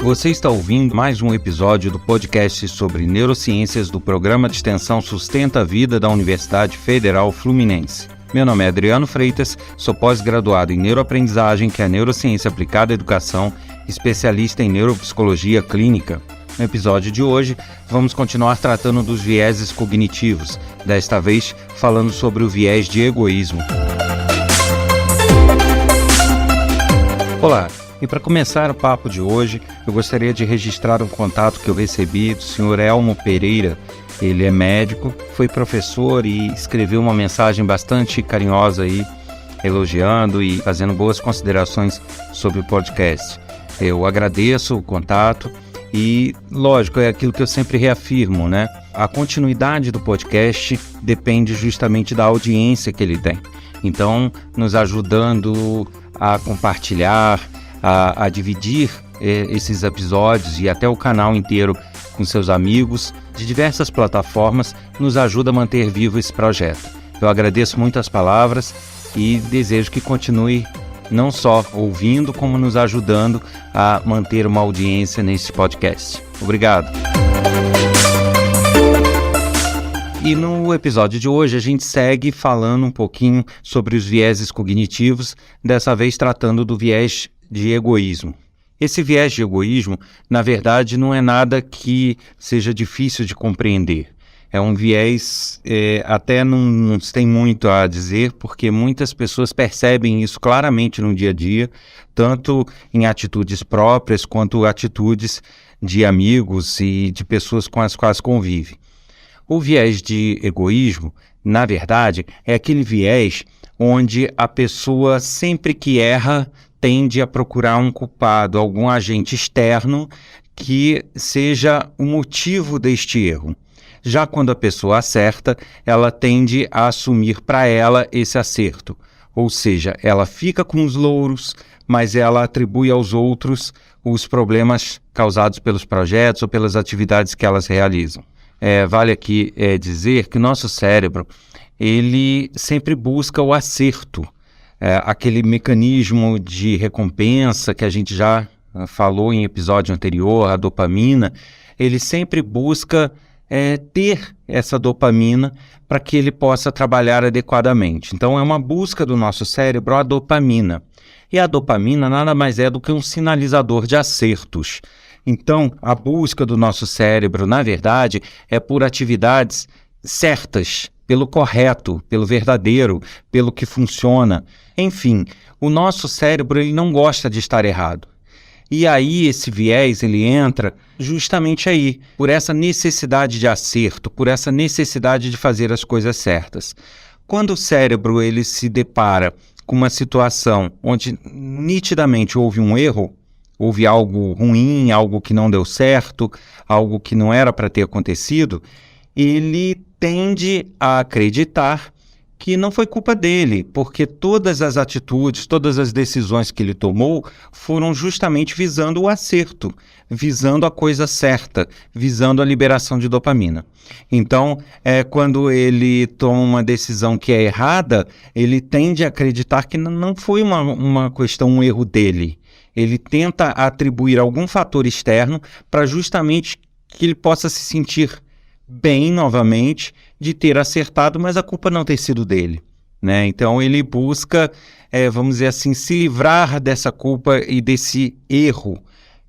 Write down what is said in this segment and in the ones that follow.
Você está ouvindo mais um episódio do podcast sobre neurociências do Programa de Extensão Sustenta a Vida da Universidade Federal Fluminense. Meu nome é Adriano Freitas, sou pós-graduado em neuroaprendizagem, que é a neurociência aplicada à educação, especialista em neuropsicologia clínica. No episódio de hoje, vamos continuar tratando dos vieses cognitivos, desta vez falando sobre o viés de egoísmo. Olá, e para começar o papo de hoje, eu gostaria de registrar um contato que eu recebi do Sr. Elmo Pereira. Ele é médico, foi professor e escreveu uma mensagem bastante carinhosa aí, elogiando e fazendo boas considerações sobre o podcast. Eu agradeço o contato e, lógico, é aquilo que eu sempre reafirmo, né? A continuidade do podcast depende justamente da audiência que ele tem. Então, nos ajudando a compartilhar, a dividir esses episódios e até o canal inteiro com seus amigos de diversas plataformas, nos ajuda a manter vivo esse projeto. Eu agradeço muito as palavras e desejo que continue não só ouvindo, como nos ajudando a manter uma audiência nesse podcast. Obrigado! E no episódio de hoje a gente segue falando um pouquinho sobre os vieses cognitivos, dessa vez tratando do viés de egoísmo. Esse viés de egoísmo, na verdade, não é nada que seja difícil de compreender. É um viés, até não se tem muito a dizer, porque muitas pessoas percebem isso claramente no dia a dia, tanto em atitudes próprias quanto atitudes de amigos e de pessoas com as quais convive. O viés de egoísmo, na verdade, é aquele viés onde a pessoa, sempre que erra, tende a procurar um culpado, algum agente externo que seja o motivo deste erro. Já quando a pessoa acerta, ela tende a assumir para ela esse acerto. Ou seja, ela fica com os louros, mas ela atribui aos outros os problemas causados pelos projetos ou pelas atividades que elas realizam. Vale aqui dizer que o nosso cérebro, ele sempre busca o acerto. Aquele mecanismo de recompensa que a gente já falou em episódio anterior, a dopamina, ele sempre busca ter essa dopamina para que ele possa trabalhar adequadamente. Então é uma busca do nosso cérebro a dopamina. E a dopamina nada mais é do que um sinalizador de acertos. Então a busca do nosso cérebro, na verdade, é por atividades certas, pelo correto, pelo verdadeiro, pelo que funciona. Enfim, o nosso cérebro ele não gosta de estar errado. E aí esse viés ele entra justamente aí, por essa necessidade de acerto, por essa necessidade de fazer as coisas certas. Quando o cérebro ele se depara com uma situação onde nitidamente houve um erro, houve algo ruim, algo que não deu certo, algo que não era para ter acontecido, ele tende a acreditar que não foi culpa dele, porque todas as atitudes, todas as decisões que ele tomou foram justamente visando o acerto, visando a coisa certa, visando a liberação de dopamina. Então, quando ele toma uma decisão que é errada, ele tende a acreditar que não foi uma questão, um erro dele. Ele tenta atribuir algum fator externo para justamente que ele possa se sentir bem novamente de ter acertado, mas a culpa não ter sido dele, né? Então ele busca, vamos dizer assim, se livrar dessa culpa e desse erro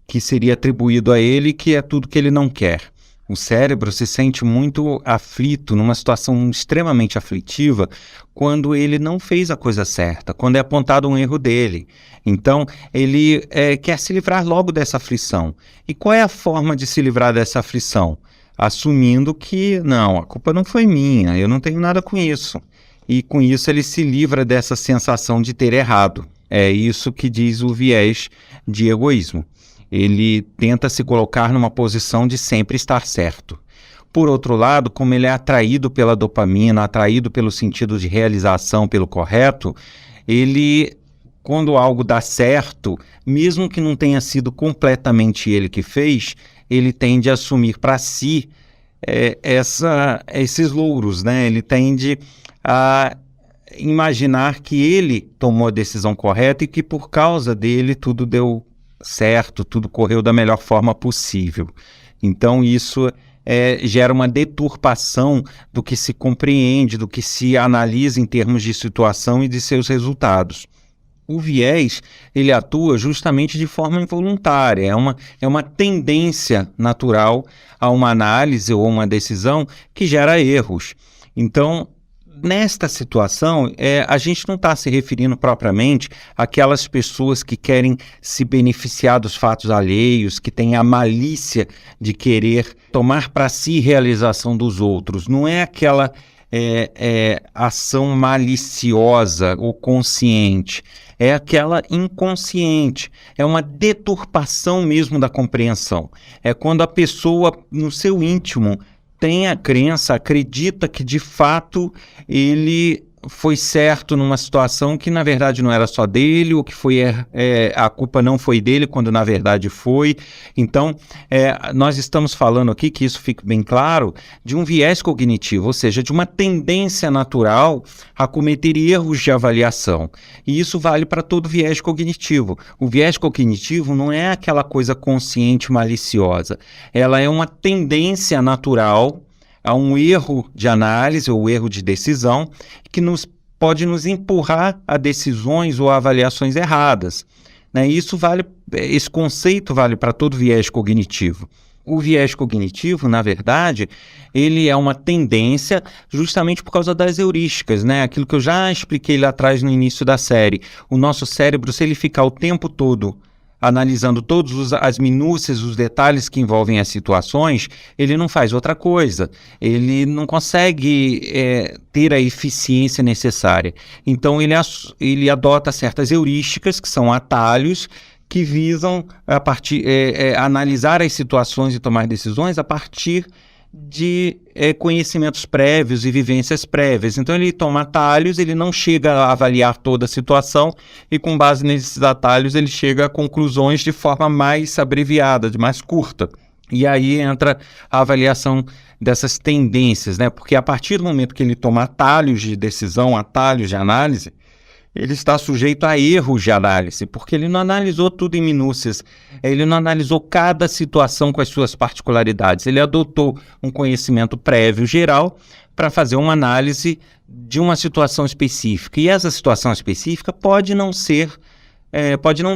que seria atribuído a ele, que é tudo que ele não quer. O cérebro se sente muito aflito, numa situação extremamente aflitiva, quando ele não fez a coisa certa, quando é apontado um erro dele. Então, ele quer se livrar logo dessa aflição. E qual é a forma de se livrar dessa aflição? Assumindo que, não, a culpa não foi minha, eu não tenho nada com isso. E com isso ele se livra dessa sensação de ter errado. É isso que diz o viés de egoísmo. Ele tenta se colocar numa posição de sempre estar certo. Por outro lado, como ele é atraído pela dopamina, atraído pelo sentido de realização, pelo correto, ele, quando algo dá certo, mesmo que não tenha sido completamente ele que fez, ele tende a assumir para si esses louros, né? Ele tende a imaginar que ele tomou a decisão correta e que por causa dele tudo deu certo, tudo correu da melhor forma possível. Então isso gera uma deturpação do que se compreende, do que se analisa em termos de situação e de seus resultados. O viés, ele atua justamente de forma involuntária, é uma tendência natural a uma análise ou uma decisão que gera erros. Então, nesta situação, a gente não está se referindo propriamente àquelas pessoas que querem se beneficiar dos fatos alheios, que têm a malícia de querer tomar para si realização dos outros. Não é aquela ação maliciosa ou consciente. É aquela inconsciente, é uma deturpação mesmo da compreensão. É quando a pessoa, no seu íntimo, tem a crença, acredita que de fato ele foi certo numa situação que na verdade não era só dele, ou que foi a culpa não foi dele, quando na verdade foi. Então, nós estamos falando aqui, que isso fique bem claro, de um viés cognitivo, ou seja, de uma tendência natural a cometer erros de avaliação. E isso vale para todo viés cognitivo. O viés cognitivo não é aquela coisa consciente maliciosa, ela é uma tendência natural a um erro de análise ou erro de decisão que pode nos empurrar a decisões ou a avaliações erradas. Né? Esse conceito vale para todo viés cognitivo. O viés cognitivo, na verdade, ele é uma tendência justamente por causa das heurísticas, né? Aquilo que eu já expliquei lá atrás no início da série. O nosso cérebro, se ele ficar o tempo todo analisando todas as minúcias, os detalhes que envolvem as situações, ele não faz outra coisa. Ele não consegue ter a eficiência necessária. Então, ele adota certas heurísticas, que são atalhos, que visam analisar as situações e tomar decisões a partir de conhecimentos prévios e vivências prévias. Então ele toma atalhos, ele não chega a avaliar toda a situação e com base nesses atalhos ele chega a conclusões de forma mais abreviada, mais curta. E aí entra a avaliação dessas tendências, né? Porque a partir do momento que ele toma atalhos de decisão, atalhos de análise, ele está sujeito a erros de análise, porque ele não analisou tudo em minúcias, ele não analisou cada situação com as suas particularidades, ele adotou um conhecimento prévio geral para fazer uma análise de uma situação específica, e essa situação específica pode não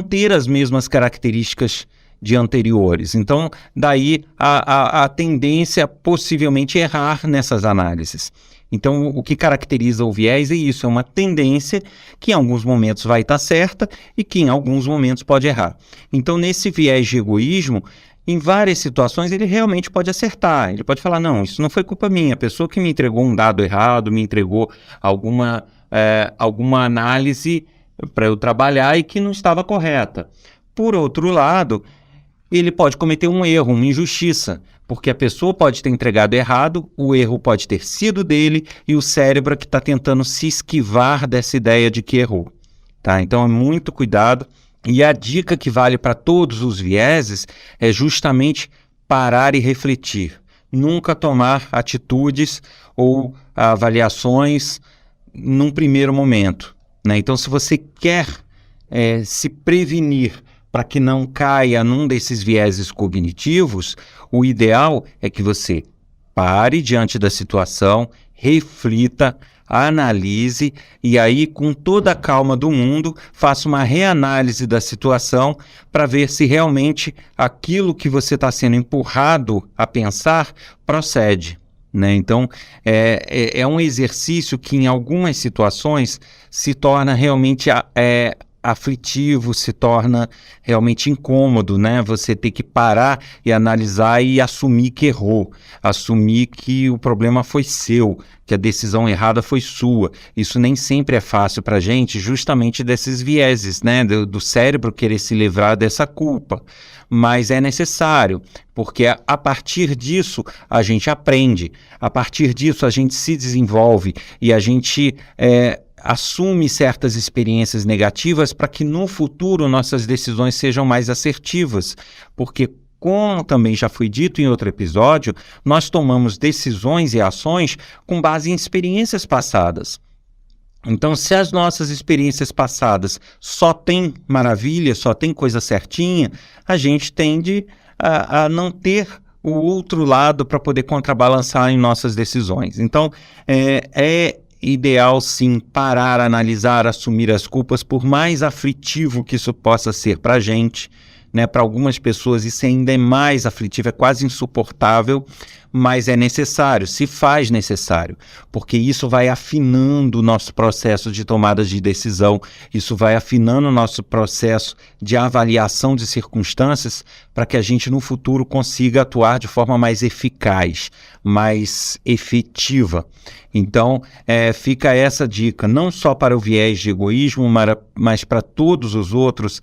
ter as mesmas características de anteriores. Então, daí a tendência a possivelmente errar nessas análises. Então, o que caracteriza o viés é isso, é uma tendência que em alguns momentos vai estar certa e que em alguns momentos pode errar. Então, nesse viés de egoísmo, em várias situações ele realmente pode acertar, ele pode falar, não, isso não foi culpa minha, a pessoa que me entregou um dado errado, me entregou alguma análise para eu trabalhar e que não estava correta. Por outro lado, ele pode cometer um erro, uma injustiça, porque a pessoa pode ter entregado errado, o erro pode ter sido dele e o cérebro que está tentando se esquivar dessa ideia de que errou. Tá? Então, é muito cuidado. E a dica que vale para todos os vieses é justamente parar e refletir. Nunca tomar atitudes ou avaliações num primeiro momento. Né? Então, se você quer se prevenir para que não caia num desses vieses cognitivos, o ideal é que você pare diante da situação, reflita, analise e aí, com toda a calma do mundo, faça uma reanálise da situação para ver se realmente aquilo que você está sendo empurrado a pensar procede. Né? Então, é um exercício que em algumas situações se torna realmente aflitivo, se torna realmente incômodo, né? Você ter que parar e analisar e assumir que errou, assumir que o problema foi seu, que a decisão errada foi sua. Isso nem sempre é fácil para a gente, justamente desses vieses, né? Do cérebro querer se livrar dessa culpa. Mas é necessário, porque a partir disso a gente aprende, a partir disso a gente se desenvolve e a gente assume certas experiências negativas para que no futuro nossas decisões sejam mais assertivas, porque, como também já foi dito em outro episódio, nós tomamos decisões e ações com base em experiências passadas. Então, se as nossas experiências passadas só tem maravilha, só tem coisa certinha, a gente tende a não ter o outro lado para poder contrabalançar em nossas decisões. Então, é ideal, sim, parar, analisar, assumir as culpas, por mais aflitivo que isso possa ser para a gente, né? Para algumas pessoas isso ainda é mais aflitivo, é quase insuportável, mas é necessário, se faz necessário, porque isso vai afinando o nosso processo de tomada de decisão, isso vai afinando o nosso processo de avaliação de circunstâncias para que a gente no futuro consiga atuar de forma mais eficaz, mais efetiva. Então, fica essa dica, não só para o viés de egoísmo, mas para todos os outros.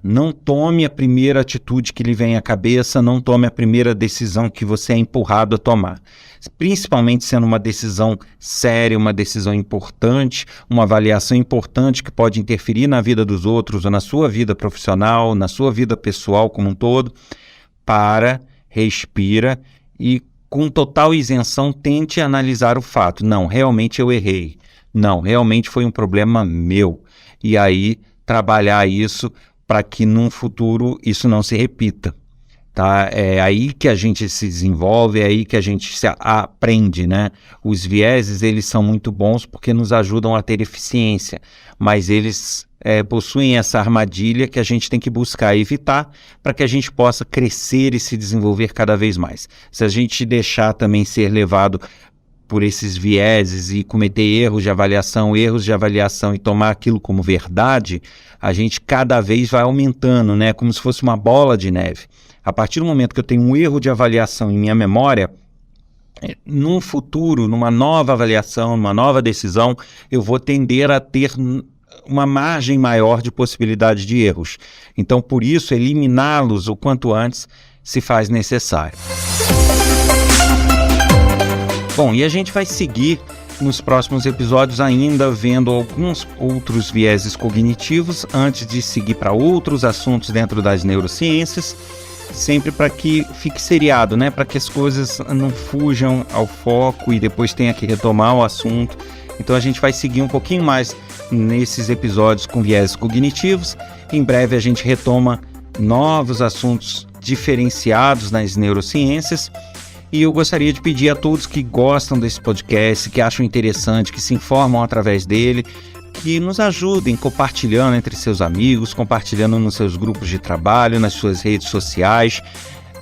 Não tome a primeira atitude que lhe vem à cabeça, não tome a primeira decisão que você é empurrado a tomar. Principalmente sendo uma decisão séria, uma decisão importante, uma avaliação importante que pode interferir na vida dos outros, ou na sua vida profissional, na sua vida pessoal como um todo. Respira e com total isenção tente analisar o fato. Não, realmente eu errei. Não, realmente foi um problema meu. E aí trabalhar isso para que no futuro isso não se repita, tá? É aí que a gente se desenvolve, é aí que a gente se aprende, né? Os vieses, eles são muito bons porque nos ajudam a ter eficiência, mas eles possuem essa armadilha que a gente tem que buscar evitar para que a gente possa crescer e se desenvolver cada vez mais. Se a gente deixar também ser levado por esses vieses e cometer erros de avaliação e tomar aquilo como verdade, a gente cada vez vai aumentando, né? Como se fosse uma bola de neve. A partir do momento que eu tenho um erro de avaliação em minha memória, num futuro, numa nova avaliação, numa nova decisão, eu vou tender a ter uma margem maior de possibilidade de erros. Então, por isso, eliminá-los o quanto antes se faz necessário. Bom, e a gente vai seguir nos próximos episódios ainda vendo alguns outros vieses cognitivos antes de seguir para outros assuntos dentro das neurociências, sempre para que fique seriado, né? Para que as coisas não fujam ao foco e depois tenha que retomar o assunto. Então a gente vai seguir um pouquinho mais nesses episódios com vieses cognitivos. Em breve a gente retoma novos assuntos diferenciados nas neurociências. E eu gostaria de pedir a todos que gostam desse podcast, que acham interessante, que se informam através dele, que nos ajudem compartilhando entre seus amigos, compartilhando nos seus grupos de trabalho, nas suas redes sociais.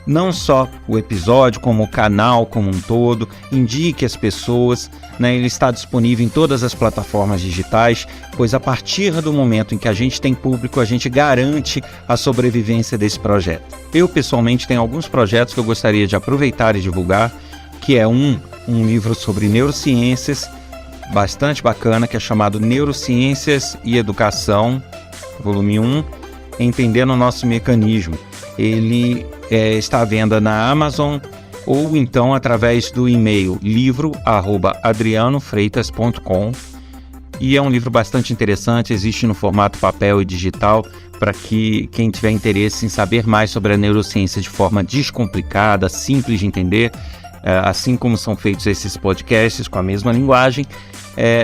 Não só o episódio, como o canal como um todo, indique as pessoas, né? Ele está disponível em todas as plataformas digitais, pois a partir do momento em que a gente tem público, a gente garante a sobrevivência desse projeto. Eu, pessoalmente, tenho alguns projetos que eu gostaria de aproveitar e divulgar, que é um livro sobre neurociências, bastante bacana, que é chamado Neurociências e Educação, volume 1, Entendendo o Nosso Mecanismo. Ele está à venda na Amazon ou então através do e-mail livro@adrianofreitas.com, e é um livro bastante interessante, existe no formato papel e digital para que quem tiver interesse em saber mais sobre a neurociência de forma descomplicada, simples de entender, assim como são feitos esses podcasts com a mesma linguagem,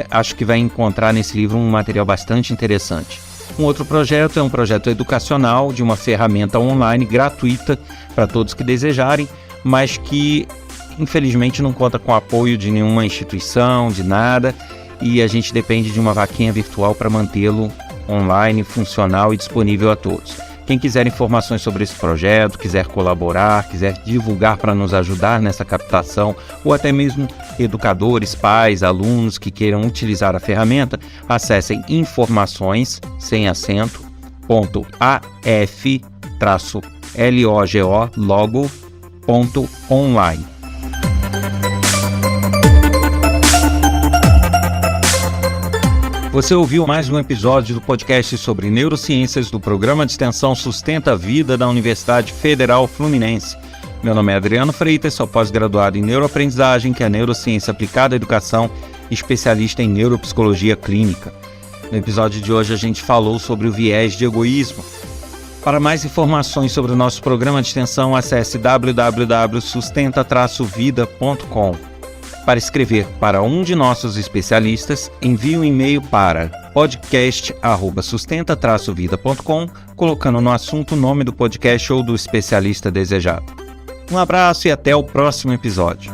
acho que vai encontrar nesse livro um material bastante interessante. Um outro projeto é um projeto educacional de uma ferramenta online gratuita para todos que desejarem, mas que infelizmente não conta com o apoio de nenhuma instituição, de nada, e a gente depende de uma vaquinha virtual para mantê-lo online, funcional e disponível a todos. Quem quiser informações sobre esse projeto, quiser colaborar, quiser divulgar para nos ajudar nessa captação, ou até mesmo educadores, pais, alunos que queiram utilizar a ferramenta, acessem informações, sem acento, .af-logo.online. Você ouviu mais um episódio do podcast sobre neurociências do programa de extensão Sustenta a Vida da Universidade Federal Fluminense. Meu nome é Adriano Freitas, sou pós-graduado em neuroaprendizagem, que é neurociência aplicada à educação, especialista em neuropsicologia clínica. No episódio de hoje a gente falou sobre o viés de egoísmo. Para mais informações sobre o nosso programa de extensão, acesse www.sustenta-vida.com. Para escrever para um de nossos especialistas, envie um e-mail para podcast@sustenta-vida.com, colocando no assunto o nome do podcast ou do especialista desejado. Um abraço e até o próximo episódio.